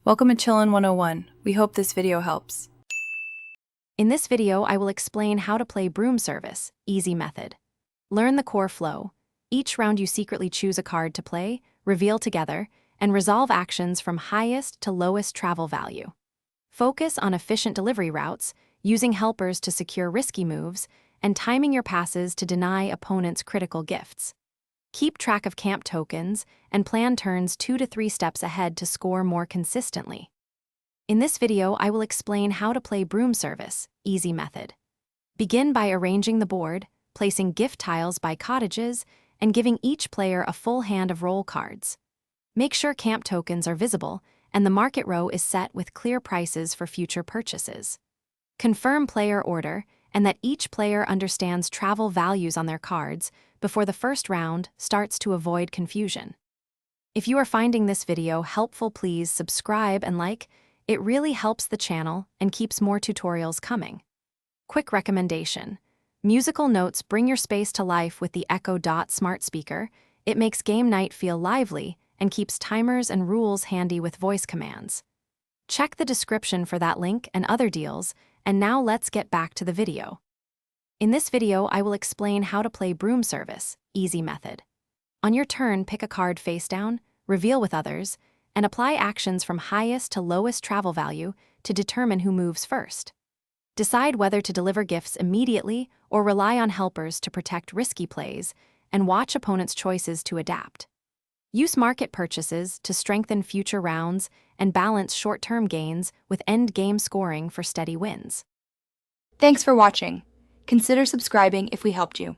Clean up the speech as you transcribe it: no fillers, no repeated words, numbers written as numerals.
Welcome to Chillin' 101. We hope this video helps. In this video, I will explain how to play Broom Service, easy method. Learn the core flow. Each round you secretly choose a card to play, reveal together, and resolve actions from highest to lowest travel value. Focus on efficient delivery routes, using helpers to secure risky moves, and timing your passes to deny opponents critical gifts. Keep track of camp tokens and plan turns 2 to 3 steps ahead to score more consistently. In this video, I will explain how to play Broom Service, easy method. Begin by arranging the board, placing gift tiles by cottages, and giving each player a full hand of roll cards. Make sure camp tokens are visible and the market row is set with clear prices for future purchases. Confirm player order and that each player understands travel values on their cards before the first round starts to avoid confusion. If you are finding this video helpful, please subscribe and like. It really helps the channel and keeps more tutorials coming. Quick recommendation. Musical notes bring your space to life with the Echo Dot smart speaker. It makes game night feel lively and keeps timers and rules handy with voice commands. Check the description for that link and other deals, and now let's get back to the video. In this video, I will explain how to play Broom Service, easy method. On your turn, pick a card face down, reveal with others, and apply actions from highest to lowest travel value to determine who moves first. Decide whether to deliver gifts immediately or rely on helpers to protect risky plays, and watch opponents' choices to adapt. Use market purchases to strengthen future rounds and balance short-term gains with end-game scoring for steady wins. Thanks for watching. Consider subscribing if we helped you.